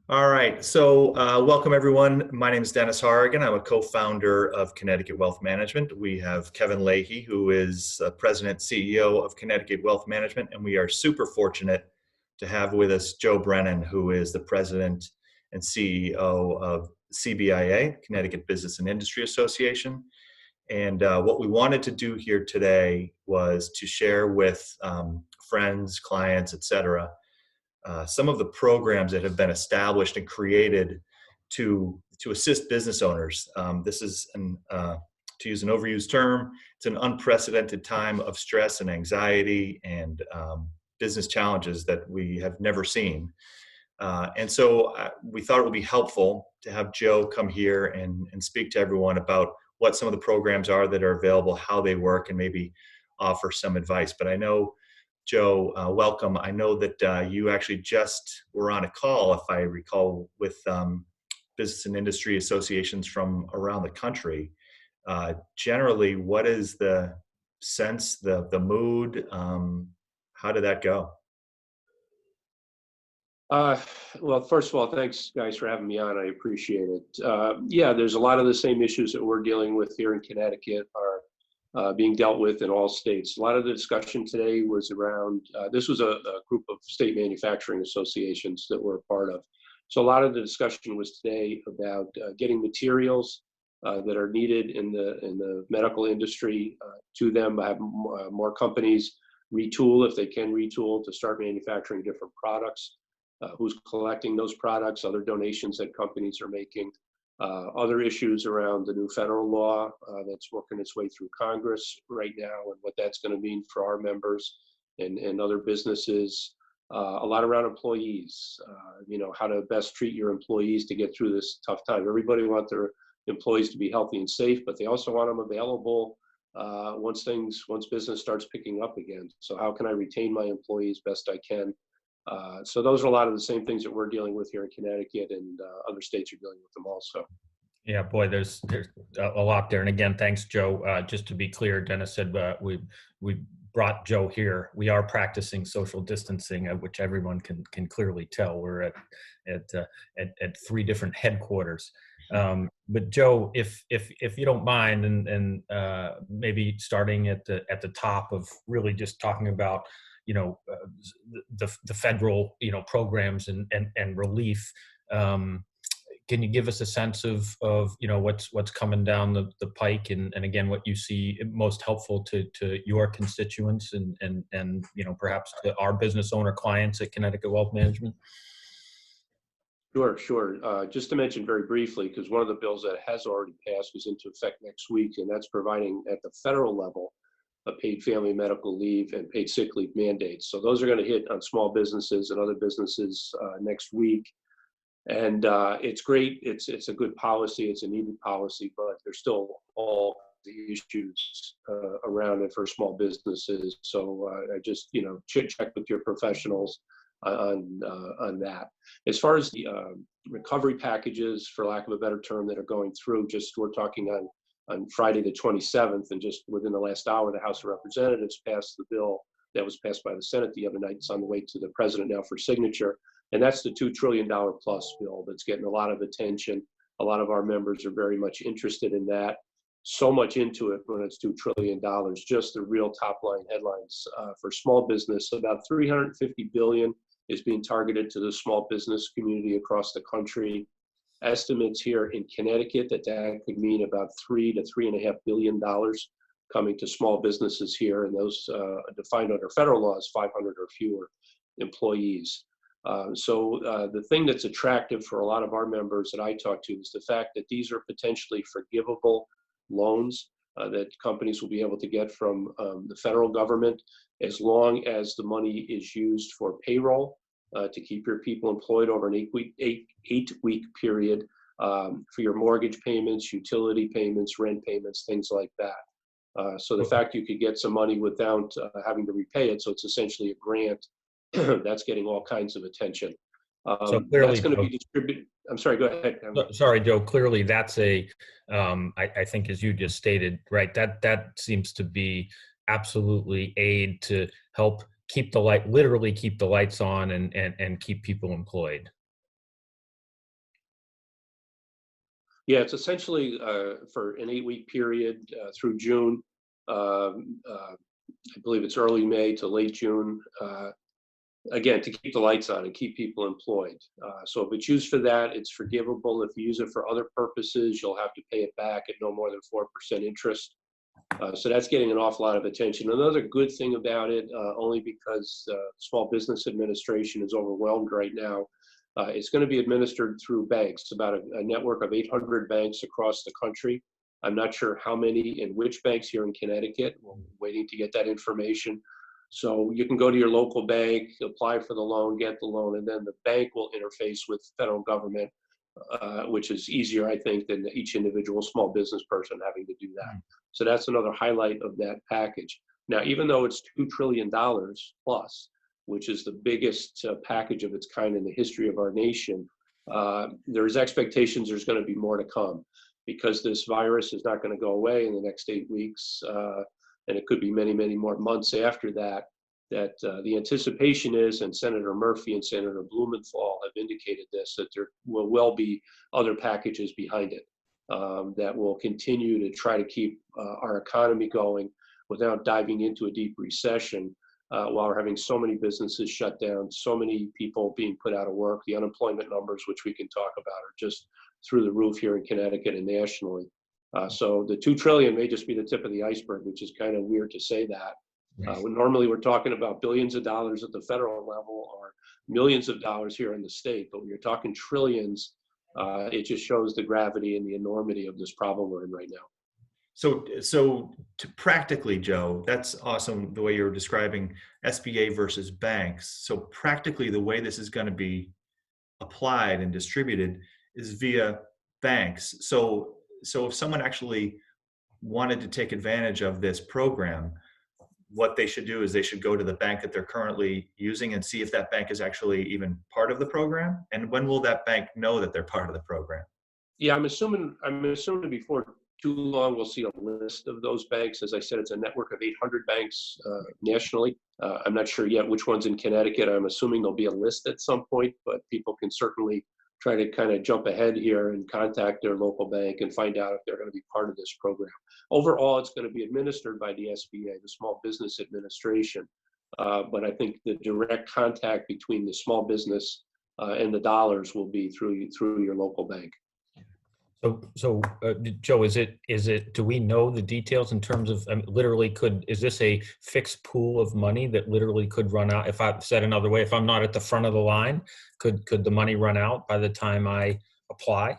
All right. Welcome everyone. My name is Denis Horrigan. I'm a co-founder of Connecticut Wealth Management. We have Kevin Leahy, who is President CEO of Connecticut Wealth Management, and we are super fortunate to have with us Joe Brennan, who is the President and CEO of CBIA, Connecticut Business and Industry Association. And what we wanted to do here today was to share with friends, clients, et cetera, some of the programs that have been established and created to assist business owners. This is to use an overused term, it's an unprecedented time of stress and anxiety and business challenges that we have never seen. We thought it would be helpful to have Joe come here and speak to everyone about what some of the programs are that are available, how they work, and maybe offer some advice. But I know, Joe, welcome. I know that you actually just were on a call, if I recall, with business and industry associations from around the country. Generally, what is the sense, the mood? How did that go? Uh, well, first of all, thanks guys for having me on. I appreciate it. Yeah, there's a lot of the same issues that we're dealing with here in Connecticut are being dealt with in all states. A lot of the discussion today was around, this was a group of state manufacturing associations that we're a part of. So a lot of the discussion was today about getting materials that are needed in the medical industry to them, have more companies retool if they can retool to start manufacturing different products. Who's collecting those products, other donations that companies are making, other issues around the new federal law that's working its way through Congress right now and what that's going to mean for our members and other businesses. A lot around employees, how to best treat your employees to get through this tough time. Everybody wants their employees to be healthy and safe, but they also want them available once business starts picking up again. So how can I retain my employees best I can? So those are a lot of the same things that we're dealing with here in Connecticut, and other states are dealing with them also. Yeah, boy, there's a lot there. And again, thanks, Joe. Just to be clear, Denis said we brought Joe here. We are practicing social distancing, which everyone can clearly tell. We're at three different headquarters. But Joe, if you don't mind, and maybe starting at the top of really just talking about the federal programs and relief. Can you give us a sense of what's coming down the pike, and again what you see most helpful to your constituents and perhaps to our business owner clients at Connecticut Wealth Management? Sure. Just to mention very briefly, because one of the bills that has already passed goes into effect next week, and that's providing at the federal level a paid family medical leave and paid sick leave mandates. So those are going to hit on small businesses and other businesses next week. And it's great. It's a good policy. It's a needed policy, but there's still all the issues around it for small businesses. So I just check with your professionals on that. As far as the recovery packages, for lack of a better term, that are going through, we're talking on Friday the 27th, and just within the last hour, the House of Representatives passed the bill that was passed by the Senate the other night. It's on the way to the President now for signature, and that's the $2 trillion plus bill that's getting a lot of attention. A lot of our members are very much interested in that. So much into it when it's $2 trillion. Just the real top line headlines for small business. About $350 billion is being targeted to the small business community across the country. Estimates here in Connecticut that could mean about $3 to $3.5 billion coming to small businesses here, and those defined under federal law as 500 or fewer employees. So the thing that's attractive for a lot of our members that I talk to is the fact that these are potentially forgivable loans that companies will be able to get from the federal government, as long as the money is used for payroll to keep your people employed over an eight-week period for your mortgage payments, utility payments, rent payments, things like that. So the fact you could get some money without having to repay it, so it's essentially a grant, that's getting all kinds of attention. So clearly, that's going to be distributed. I'm sorry, go ahead. Sorry, Joe. Clearly, that's I think, as you just stated, right, that seems to be absolutely aid to help literally keep the lights on and keep people employed. Yeah, it's essentially for an 8-week period through June. I believe it's early May to late June. Again, to keep the lights on and keep people employed. So if it's used for that, it's forgivable. If you use it for other purposes, you'll have to pay it back at no more than 4% interest. So that's getting an awful lot of attention. Another good thing about it, only because Small Business Administration is overwhelmed right now, it's going to be administered through banks, about a network of 800 banks across the country. I'm not sure how many and which banks here in Connecticut. We're waiting to get that information. So you can go to your local bank, apply for the loan, get the loan, and then the bank will interface with the federal government, which is easier, I think, than each individual small business person having to do that. So that's another highlight of that package. Now, even though it's $2 trillion plus, which is the biggest package of its kind in the history of our nation, there's expectations there's going to be more to come, because this virus is not going to go away in the next 8 weeks. And it could be many, many more months after that, the anticipation is, and Senator Murphy and Senator Blumenthal have indicated this, that there will well be other packages behind it that will continue to try to keep our economy going without diving into a deep recession, while we're having so many businesses shut down, so many people being put out of work. The unemployment numbers, which we can talk about, are just through the roof here in Connecticut and nationally. So the $2 trillion may just be the tip of the iceberg, which is kind of weird to say that. When normally we're talking about billions of dollars at the federal level or millions of dollars here in the state, but when you're talking trillions, it just shows the gravity and the enormity of this problem we're in right now. So practically, Joe, that's awesome the way you're describing SBA versus banks. So practically, the way this is going to be applied and distributed is via banks. So if someone actually wanted to take advantage of this program, what they should do is they should go to the bank that they're currently using and see if that bank is actually even part of the program. And when will that bank know that they're part of the program? Yeah, I'm assuming before too long we'll see a list of those banks. As I said, it's a network of 800 banks nationally. I'm not sure yet which one's in Connecticut. I'm assuming there'll be a list at some point, but people can certainly try to kind of jump ahead here and contact their local bank and find out if they're going to be part of this program. Overall, it's going to be administered by the SBA, the Small Business Administration. But I think the direct contact between the small business and the dollars will be through your local bank. So Joe, is it, do we know the details in terms of, literally is this a fixed pool of money that literally could run out? If I said another way, if I'm not at the front of the line, could the money run out by the time I apply?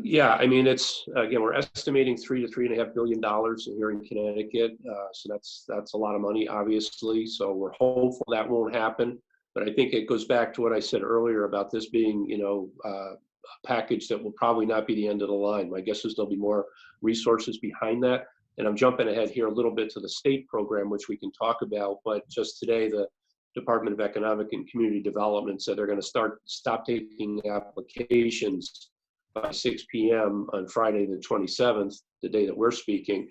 Yeah, I mean, again, we're estimating $3 to $3.5 billion here in Connecticut. So that's a lot of money, obviously. So we're hopeful that won't happen. But I think it goes back to what I said earlier about this being, a package that will probably not be the end of the line. My guess is there'll be more resources behind that. And I'm jumping ahead here a little bit to the state program, which we can talk about. But just today, the Department of Economic and Community Development said they're going to stop taking applications by 6 p.m. on Friday the 27th, the day that we're speaking,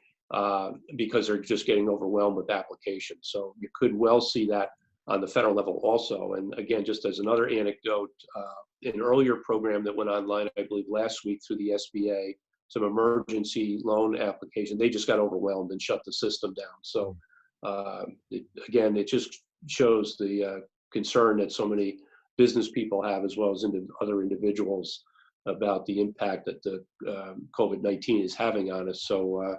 because they're just getting overwhelmed with applications. So you could well see that on the federal level also. And again, just as another anecdote, an earlier program that went online, I believe last week through the SBA, some emergency loan application, they just got overwhelmed and shut the system down. So again, it just shows the concern that so many business people have, as well as other individuals, about the impact that the COVID-19 is having on us. So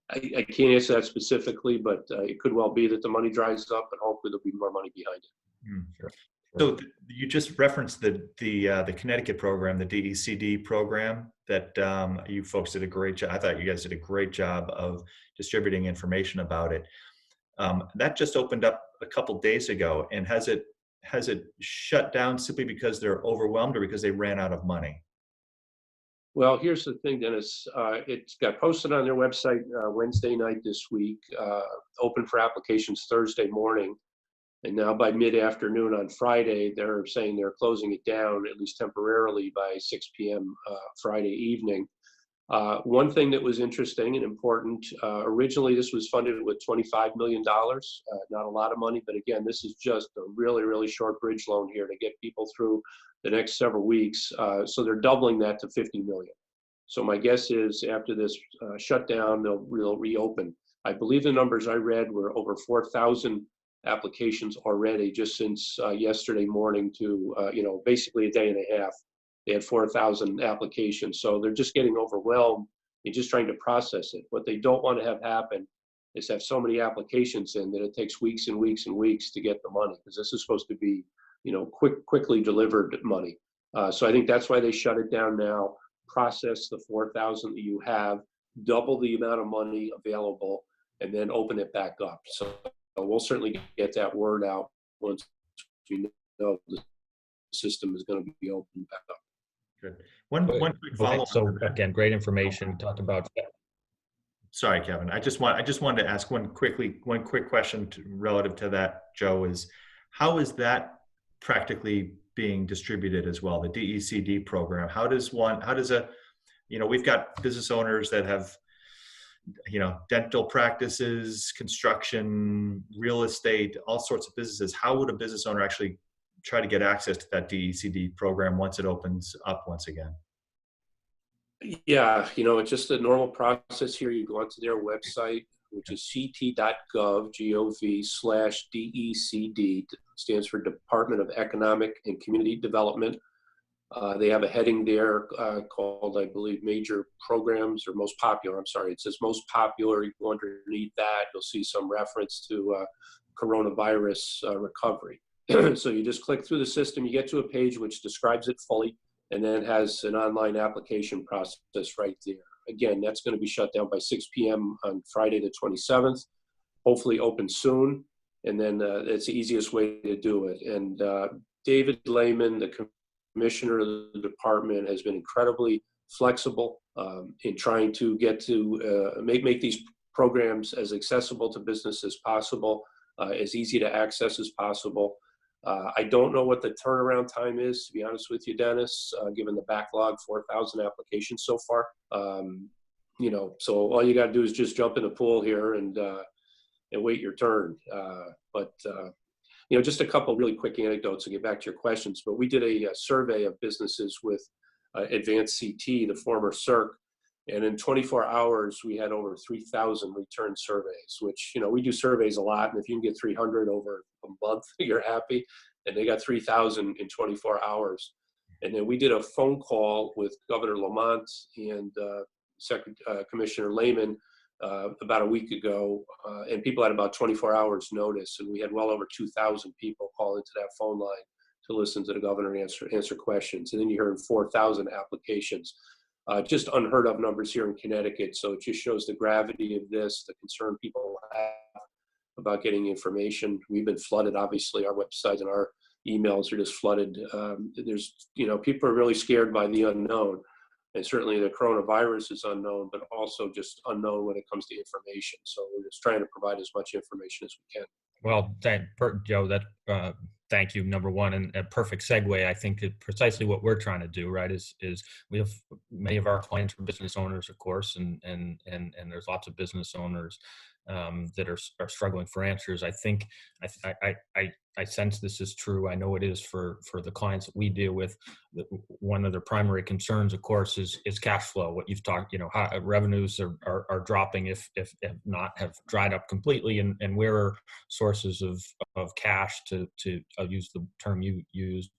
I can't answer that specifically, but it could well be that the money dries up, and hopefully there'll be more money behind it. Sure. So you just referenced the Connecticut program, the DECD program that you folks did a great job. I thought you guys did a great job of distributing information about it. That just opened up a couple days ago, and has it shut down simply because they're overwhelmed or because they ran out of money? Well, here's the thing, Dennis. It got posted on their website Wednesday night this week, open for applications Thursday morning. And now by mid-afternoon on Friday, they're saying they're closing it down, at least temporarily, by 6 p.m. Friday evening. One thing that was interesting and important, originally this was funded with $25 million, not a lot of money, but again, this is just a really, really short bridge loan here to get people through the next several weeks. So they're doubling that to 50 million. So my guess is after this shutdown, they'll reopen. I believe the numbers I read were over 4,000 applications already just since yesterday morning to, basically a day and a half. They had 4,000 applications. So they're just getting overwhelmed and just trying to process it. What they don't want to have happen is have so many applications in that it takes weeks and weeks and weeks to get the money, because this is supposed to be, quickly delivered money. So I think that's why they shut it down now, process the 4,000 that you have, double the amount of money available, and then open it back up. So we'll certainly get that word out once we know the system is going to be opened back up. Good. One quick follow-up. So again, great information. Talked about. Sorry, Kevin. I just wanted to ask one quick question relative to that, Joe, is how is that practically being distributed as well? The DECD program. We've got business owners that have, dental practices, construction, real estate, all sorts of businesses. How would a business owner actually try to get access to that DECD program once it opens up once again? Yeah, it's just a normal process here. You go onto their website, which is ct.gov/DECD, stands for Department of Economic and Community Development. They have a heading there called, I believe, major programs or most popular. I'm sorry, it says most popular. You go underneath that, you'll see some reference to coronavirus recovery. So you just click through the system, you get to a page which describes it fully, and then has an online application process right there. Again, that's going to be shut down by 6 p.m. on Friday the 27th, hopefully open soon, and then it's the easiest way to do it. And David Lehman, the commissioner of the department, has been incredibly flexible in trying to get to make these programs as accessible to business as possible, as easy to access as possible. I don't know what the turnaround time is, to be honest with you, Dennis, given the backlog, 4,000 applications so far. So all you got to do is just jump in the pool here and wait your turn. Just a couple really quick anecdotes to get back to your questions. But we did a survey of businesses with Advanced CT, the former CERC, and in 24 hours, we had over 3,000 return surveys, which, we do surveys a lot. And if you can get 300 over a month, you're happy. And they got 3,000 in 24 hours. And then we did a phone call with Governor Lamont and Commissioner Lehman about a week ago. And people had about 24 hours notice. And we had well over 2,000 people call into that phone line to listen to the governor answer questions. And then you heard 4,000 applications. Just unheard of numbers here in Connecticut. So it just shows the gravity of this, the concern people have about getting information. We've been flooded, obviously, our websites and our emails are just flooded. People are really scared by the unknown. And certainly the coronavirus is unknown, but also just unknown when it comes to information. So we're just trying to provide as much information as we can. Well, Joe, thank you, number one, and a perfect segue. I think that precisely what we're trying to do, right, is we have many of our clients are business owners, of course, and there's lots of business owners that are struggling for answers. I think I sense this is true. I know it is for the clients that we deal with. One of their primary concerns, of course, is cash flow. What you've talked, how revenues are dropping, if not have dried up completely, and where are sources of cash to I'll use the term you used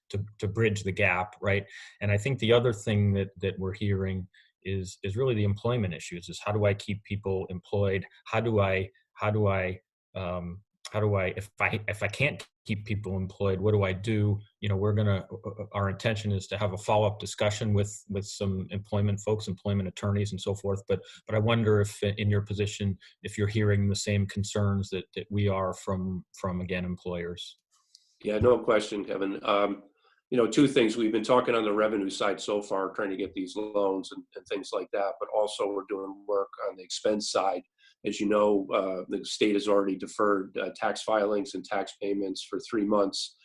to bridge the gap, right? And I think the other thing that we're hearing is really the employment issues. Is how do I keep people employed? How do I if I can't keep people employed, what do I do? Our intention is to have a follow-up discussion with some employment folks, employment attorneys and so forth. But I wonder if in your position, if you're hearing the same concerns that we are from again, employers. Yeah, no question, Kevin. Two things. We've been talking on the revenue side so far, trying to get these loans and things like that, but also we're doing work on the expense side. As you know, the state has already deferred tax filings and tax payments for 3 months.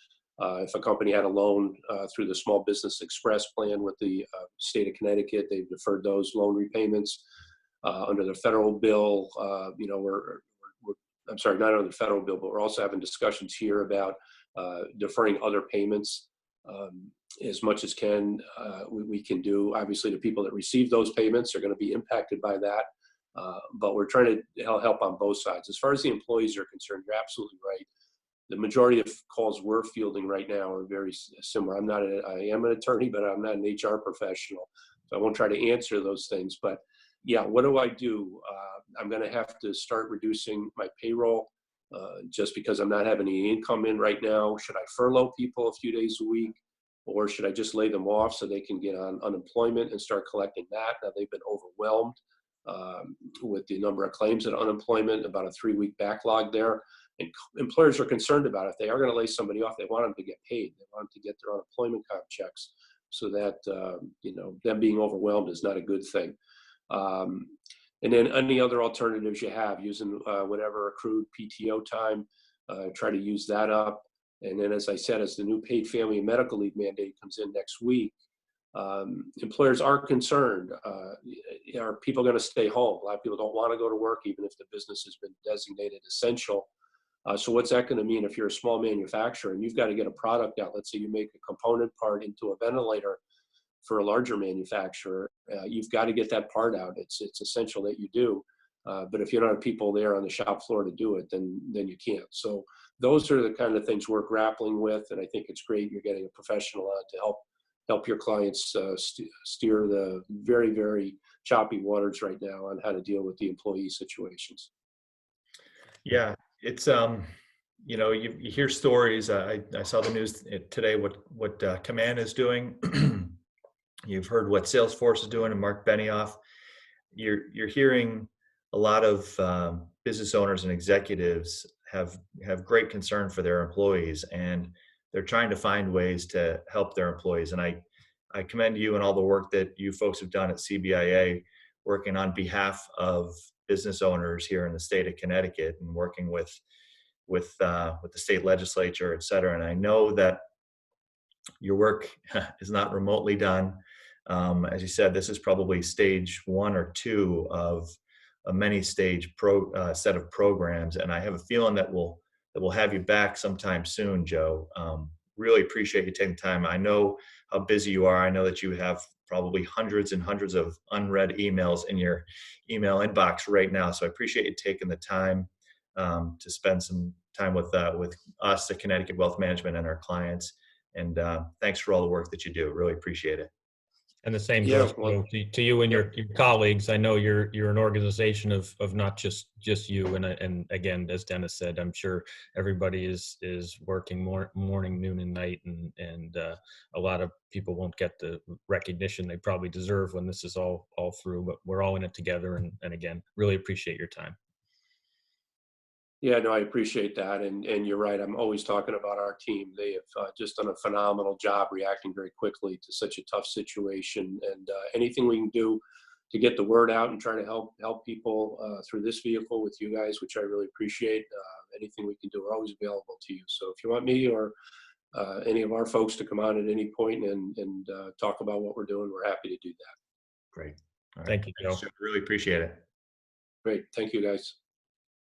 If a company had a loan through the Small Business Express plan with the state of Connecticut, they've deferred those loan repayments. Under the federal bill, I'm sorry, not under the federal bill, but we're also having discussions here about deferring other payments as much as we can do. Obviously, the people that receive those payments are going to be impacted by that, but we're trying to help on both sides. As far as the employees are concerned, you're absolutely right. The majority of calls we're fielding right now are very similar. I am an attorney, but I'm not an HR professional, so I won't try to answer those things. But yeah, what do I do? I'm going to have to start reducing my payroll just because I'm not having any income in right now. Should I furlough people a few days a week, or should I just lay them off so they can get on unemployment and start collecting that? Now, they've been overwhelmed with the number of claims at unemployment, about a 3-week backlog there. And employers are concerned about it. If they are going to lay somebody off, they want them to get paid. They want them to get their unemployment comp checks, so that them being overwhelmed is not a good thing. And then any other alternatives you have, using whatever accrued PTO time, try to use that up. And then, as I said, as the new paid family and medical leave mandate comes in next week, employers are concerned. Are people going to stay home? A lot of people don't want to go to work, even if the business has been designated essential. So what's that going to mean if you're a small manufacturer and you've got to get a product out? Let's say you make a component part into a ventilator for a larger manufacturer. You've got to get that part out. It's essential that you do. But if you don't have people there on the shop floor to do it, then you can't. So those are the kind of things we're grappling with, and I think it's great you're getting a professional on to help your clients steer the very, very choppy waters right now on how to deal with the employee situations. Yeah, it's you hear stories. I saw the news today. What Command is doing. You've heard what Salesforce is doing, and Mark Benioff. You're hearing a lot of business owners and executives have great concern for their employees, and they're trying to find ways to help their employees. And I commend you and all the work that you folks have done at CBIA, working on behalf of business owners here in the state of Connecticut, and working with the state legislature, et cetera. And I know that your work is not remotely done. As you said, this is probably stage 1 or 2 of a many-stage set of programs, and I have a feeling that we'll have you back sometime soon, Joe. Really appreciate you taking time. I know how busy you are. I know that you have probably hundreds and hundreds of unread emails in your email inbox right now, so I appreciate you taking the time to spend some time with us at Connecticut Wealth Management and our clients. And thanks for all the work that you do. Really appreciate it. And the same goes to you and your colleagues. I know you're an organization of not just you. And again, as Denis said, I'm sure everybody is working morning, noon, and night, and a lot of people won't get the recognition they probably deserve when this is all through. But we're all in it together. And again, really appreciate your time. Yeah, no, I appreciate that. And you're right. I'm always talking about our team. They have just done a phenomenal job reacting very quickly to such a tough situation. And anything we can do to get the word out and try to help people through this vehicle with you guys, which I really appreciate. Anything we can do, we're always available to you. So if you want me or any of our folks to come on at any point and talk about what we're doing, we're happy to do that. Great. All right. Thank you, Joe. Really appreciate it. Great. Thank you, guys.